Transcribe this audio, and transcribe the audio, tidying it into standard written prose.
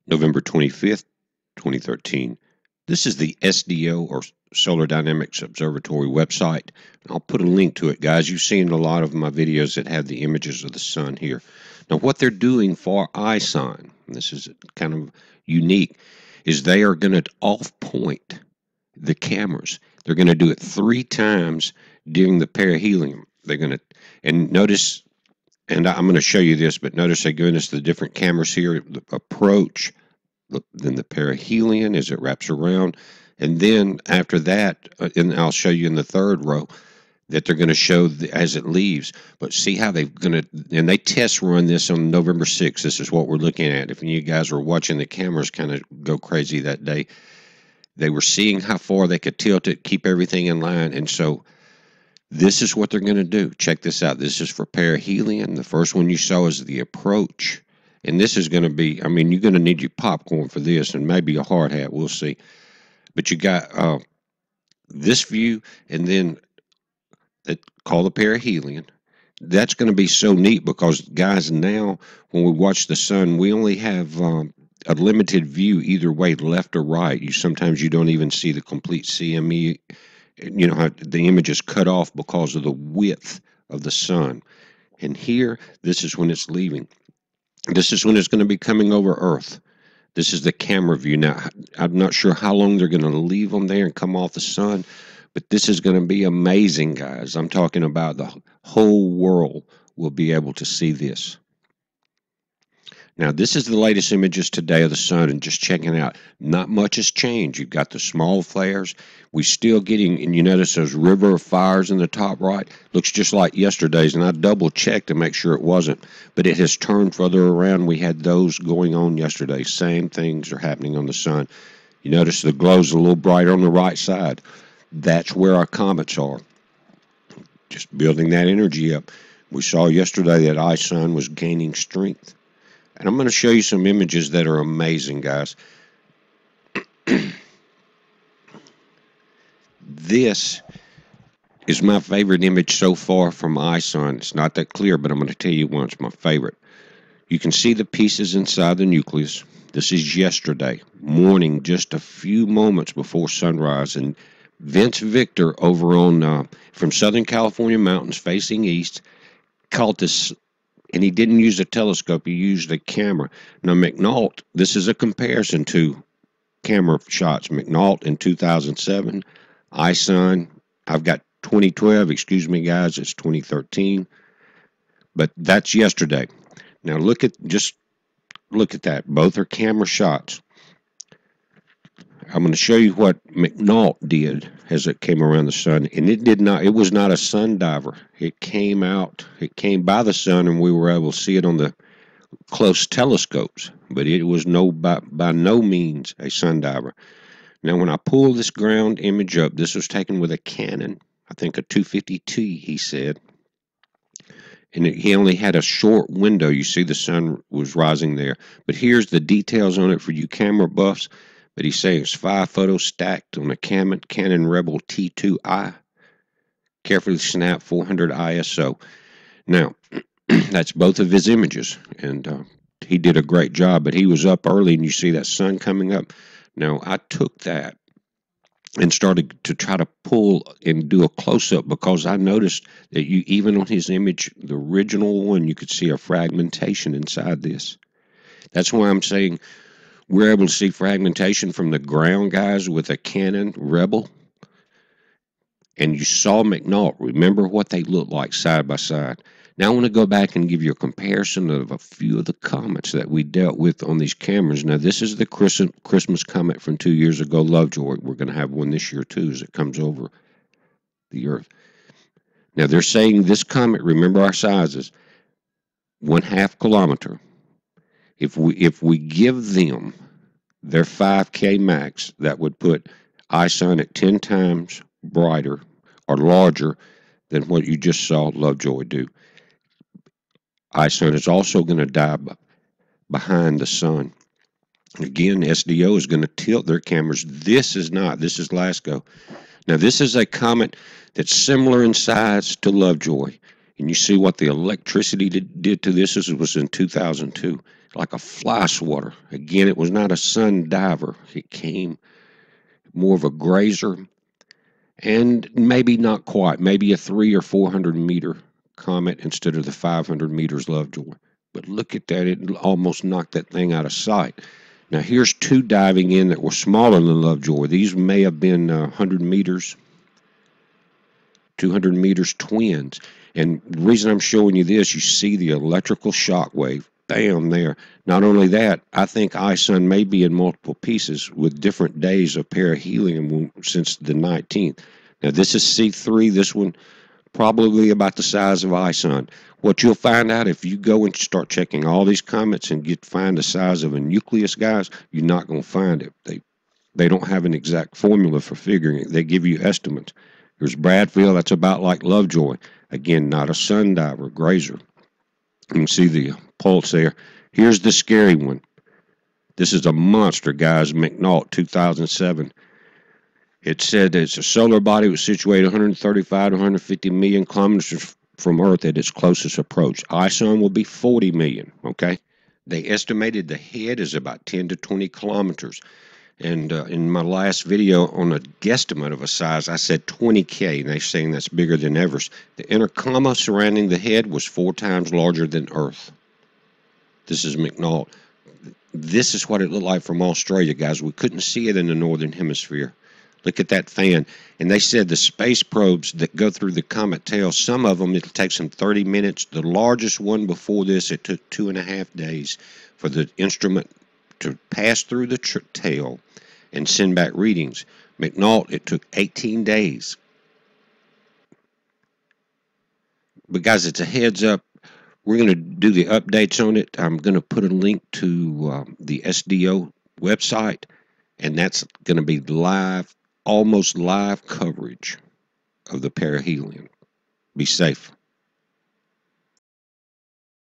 November 25th, 2013. This is the SDO, or Solar Dynamics Observatory website. I'll put a link to it, guys. You've seen a lot of my videos that have the images of the sun here. Now, what they're doing for Ison, and this is kind of unique, is they are going to off-point the cameras. They're going to do it 3 times during the perihelion. They're going to, and notice, and I'm going to show you this, but notice they're giving us the different cameras here, the approach, then the perihelion as it wraps around, and then after that, and I'll show you in the third row, that they're going to show as it leaves. But see how they're going to, and they test run this on November 6th. This is what we're looking at. If you guys were watching the cameras kind of go crazy that day, they were seeing how far they could tilt it, keep everything in line. And so this is what they're going to do. Check this out. This is for perihelion. The first one you saw is the approach. And this is going to be, I mean, you're going to need your popcorn for this and maybe a hard hat. We'll see. But you got this view, and then call the perihelion. That's going to be so neat because, guys, now when we watch the sun, we only have a limited view either way, left or right. Sometimes you don't even see the complete CME. You know how the image is cut off because of the width of the sun. And here, this is when it's leaving. This is when it's going to be coming over Earth. This is the camera view. Now, I'm not sure how long they're going to leave them there and come off the sun, but this is going to be amazing, guys. I'm talking about the whole world will be able to see this. Now, this is the latest images today of the sun, and just checking it out. Not much has changed. You've got the small flares. We're still getting, and you notice those river of fires in the top right. Looks just like yesterday's, and I double-checked to make sure it wasn't. But it has turned further around. We had those going on yesterday. Same things are happening on the sun. You notice the glow's a little brighter on the right side. That's where our comets are. Just building that energy up. We saw yesterday that Ison was gaining strength. And I'm going to show you some images that are amazing, guys. This is my favorite image so far from Ison. It's not that clear, but I'm going to tell you one. It's my favorite. You can see the pieces inside the nucleus. This is yesterday morning, just a few moments before sunrise. And Vince Victor over on from Southern California mountains facing east caught this. And he didn't use a telescope, he used a camera. Now, McNaught, this is a comparison to camera shots. McNaught in 2007, Ison, I've got 2012, excuse me, guys, it's 2013. But that's yesterday. Now, just look at that. Both are camera shots. I'm going to show you what McNaught did as it came around the sun, and it was not a sun diver. It came by the sun, and we were able to see it on the close telescopes, but it was by no means a sun diver. Now, when I pull this ground image up, this was taken with a Canon, I think a 250T, he said, and he only had a short window. You see the sun was rising there, but here's the details on it for you camera buffs. But he's saying it's 5 photos stacked on a Canon Rebel T2i. Carefully snapped 400 ISO. Now, that's both of his images. And he did a great job. But he was up early, and you see that sun coming up. Now, I took that and started to try to pull and do a close-up because I noticed that even on his image, the original one, you could see a fragmentation inside this. That's why I'm saying we're able to see fragmentation from the ground, guys, with a Canon Rebel. And you saw McNaught. Remember what they look like side by side. Now I want to go back and give you a comparison of a few of the comets that we dealt with on these cameras. Now, this is the Christmas comet from 2 years ago, Lovejoy. We're going to have one this year, too, as it comes over the Earth. Now, they're saying this comet, remember our sizes, 1/2 kilometer. If we give them their 5K max, that would put Ison at 10 times brighter or larger than what you just saw Lovejoy do. Ison is also going to die behind the sun. Again, SDO is going to tilt their cameras. This is not. This is LASCO. Now, this is a comet that's similar in size to Lovejoy. And you see what the electricity did to this. This was in 2002, like a fly swatter. Again, it was not a sun diver. It came more of a grazer, and maybe not quite, maybe a 300 or 400 meter comet instead of the 500 meters Lovejoy. But look at that, it almost knocked that thing out of sight. Now here's two diving in that were smaller than Lovejoy. These may have been 100 meters, 200 meters twins. And the reason I'm showing you this, you see the electrical shock wave, bam, there. Not only that, I think Ison may be in multiple pieces with different days of perihelion since the 19th. Now this is C3, this one probably about the size of Ison. What you'll find out if you go and start checking all these comets and find the size of a nucleus, guys, you're not going to find it. They don't have an exact formula for figuring it. They give you estimates. Here's Bradfield, that's about like Lovejoy. Again, not a sun diver, grazer. You can see the pulse there. Here's the scary one. This is a monster, guys, McNaught, 2007. It said that it's a solar body was situated 135 to 150 million kilometers from Earth at its closest approach. Ison will be 40 million, okay? They estimated the head is about 10 to 20 kilometers. And in my last video on a guesstimate of a size, I said 20K, and they're saying that's bigger than Everest. The inner comma surrounding the head was 4 times larger than Earth. This is McNaught. This is what it looked like from Australia, guys. We couldn't see it in the northern hemisphere. Look at that fan. And they said the space probes that go through the comet tail, some of them, it'll take some 30 minutes. The largest one before this, it took 2.5 days for the instrument to pass through the tail and send back readings. McNaught, it took 18 days. But guys, it's a heads up. We're going to do the updates on it. I'm going to put a link to the SDO website, and that's going to be live, almost live coverage of the perihelion. Be safe.